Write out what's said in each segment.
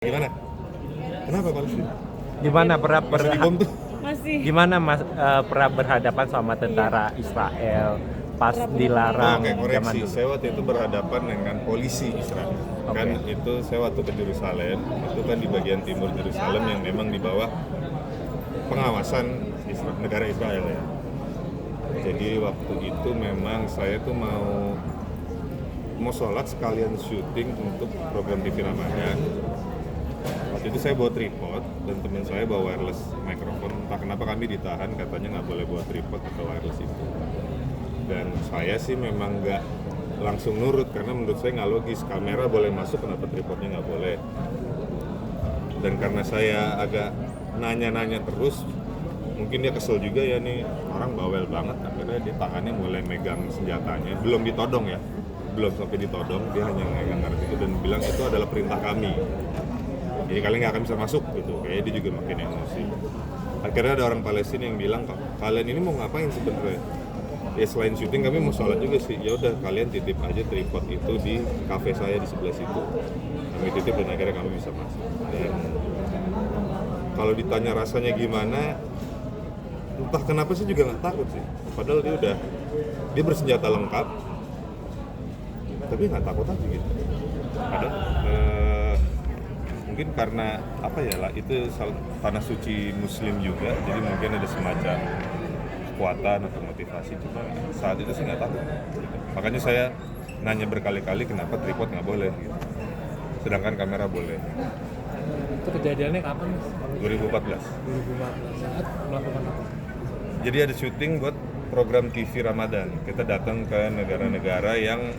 Gimana? Kenapa Palestina? Gimana pernah Masih dibom tuh? Masih. gimana mas pernah berhadapan sama tentara Israel pas dilarang Oke, zaman koreksi. dulu? Saya waktu itu berhadapan dengan polisi Israel. Kan itu saya waktu ke Yerusalem, itu kan di bagian timur Yerusalem yang memang di bawah pengawasan negara Israel ya. Jadi waktu itu memang saya tuh mau sholat sekalian syuting untuk program TV Ramadan. Waktu itu saya bawa tripod dan teman saya bawa wireless microphone. Entah kenapa kami ditahan, katanya nggak boleh bawa tripod atau wireless itu. Dan saya sih memang nggak langsung nurut karena menurut saya nggak logis. Kamera boleh masuk, kenapa tripodnya nggak boleh? Dan karena saya agak nanya-nanya terus, mungkin dia kesel juga ya, nih orang bawel banget. Akhirnya dia tangannya mulai megang senjatanya, belum ditodong ya, belum sampai ditodong, dia hanya megang ngaret itu dan bilang itu adalah perintah kami. Jadi kalian nggak akan bisa masuk gitu. Kayaknya dia juga makin emosi. Akhirnya ada orang Palestina yang bilang, kalian ini mau ngapain sebenarnya? Ya selain syuting kami mau sholat juga sih. Ya udah kalian titip aja tripod itu di kafe saya di sebelah situ. Kami titip dan akhirnya kami bisa masuk. Dan kalau ditanya rasanya gimana, entah kenapa sih juga nggak takut sih. Padahal dia bersenjata lengkap, tapi nggak takut aja gitu. Mungkin karena apa ya lah, itu tanah suci Muslim juga, jadi mungkin ada semacam kekuatan atau motivasi. Cuma saat itu sih nggak takut. Gitu. Makanya saya nanya berkali-kali kenapa tripod nggak boleh, gitu. Sedangkan kamera boleh. Itu kejadiannya kapan? 2014. 2014. Saat melakukan apa? Jadi ada syuting buat program TV Ramadan. Kita datang ke negara-negara yang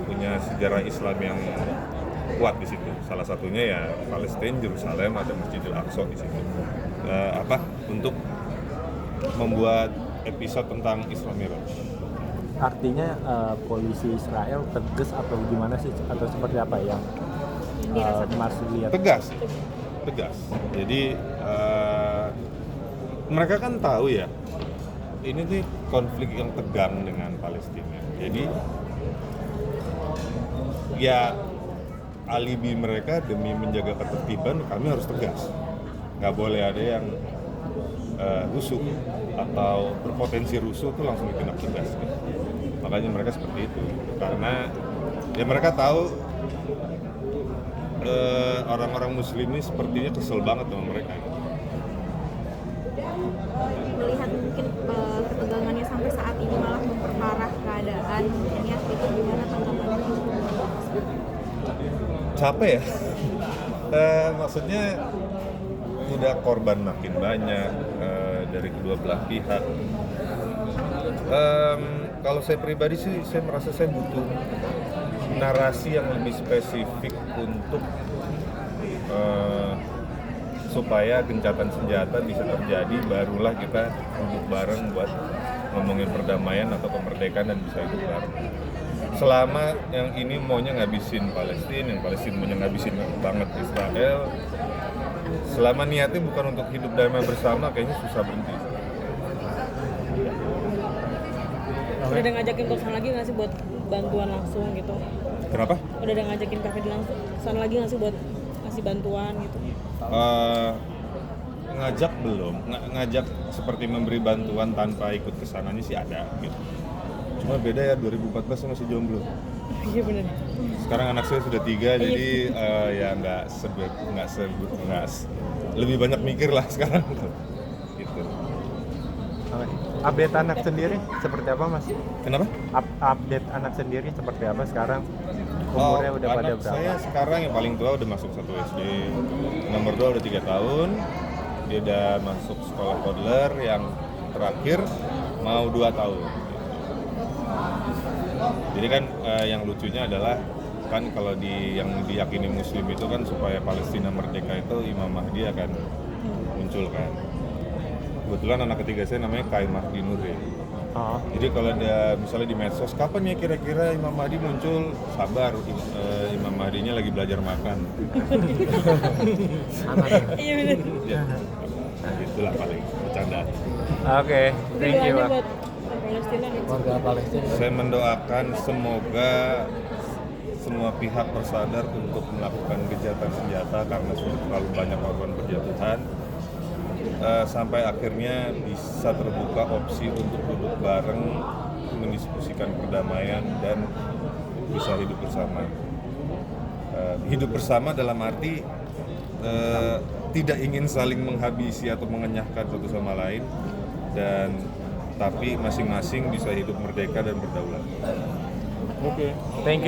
punya sejarah Islam yang kuat di situ. Salah satunya ya Palestina, Yerusalem, ada Masjidil Aqsa di situ. Untuk membuat episode tentang Isra Miraj. Artinya polisi Israel tegas atau gimana sih, atau seperti apa yang Mas lihat? Tegas. Jadi mereka kan tahu ya, ini nih konflik yang tegang dengan Palestina. Jadi ya alibi mereka demi menjaga ketertiban, kami harus tegas. Nggak boleh ada yang rusuh atau berpotensi rusuh tuh langsung ditindak tegas. Gitu. Makanya mereka seperti itu. Karena ya mereka tahu orang-orang Muslim ini sepertinya kesel banget sama mereka. Gitu. Melihat mungkin ketegangannya sampai saat ini malah memperparah keadaan, niat itu gimana tanggapannya? Capek ya. Maksudnya udah korban makin banyak dari kedua belah pihak. Kalau saya pribadi sih, saya merasa saya butuh narasi yang lebih spesifik untuk supaya gencatan senjata bisa terjadi, barulah kita duduk bareng buat ngomongin perdamaian atau kemerdekaan dan bisa hidup bareng. Selama yang ini maunya ngabisin Palestina, yang Palestina maunya ngabisin banget Israel, selama niatnya bukan untuk hidup damai bersama, kayaknya susah berhenti. Udah ada ngajakin ke sana lagi nggak sih buat bantuan langsung gitu? Kenapa? Udah ada ngajakin Kak Fedi langsung sana lagi nggak sih buat kasih bantuan gitu? Ngajak belum, ngajak seperti memberi bantuan tanpa ikut kesananya sih ada gitu. Cuma beda ya, 2014 saya masih jomblo. Iya benar. Sekarang anak saya sudah 3, jadi ya nggak lebih banyak mikir lah sekarang gitu. Update anak sendiri seperti apa, Mas? Kenapa? Update anak sendiri seperti apa sekarang? Umurnya udah pada anak berapa? saya sekarang yang paling tua udah masuk 1 SD, nomor 2 udah 3 tahun, dia udah masuk sekolah toddler, yang terakhir mau 2 tahun. Jadi kan yang lucunya adalah kan kalau yang diyakini Muslim itu kan supaya Palestina merdeka itu Imam Mahdi akan muncul kan. Kebetulan anak ketiga saya namanya Kai Mahdi Nur ya. Jadi kalau ada misalnya di medsos, kapan ya kira-kira Imam Mahdi muncul? Sabar, Imam Mahdinya lagi belajar makan. Iya benar. Ya, itulah paling bercanda. Oke, thank you, Pak. Buat Palestina nih. Warga Palestina. Saya mendoakan semoga semua pihak bersadar untuk melakukan gencatan senjata karena sudah terlalu banyak korban berjatuhan, sampai akhirnya bisa terbuka opsi untuk duduk bareng, mendiskusikan perdamaian dan bisa hidup bersama. Hidup bersama dalam arti tidak ingin saling menghabisi atau mengenyahkan satu sama lain, dan tapi masing-masing bisa hidup merdeka dan berdaulat. Oke, thank you.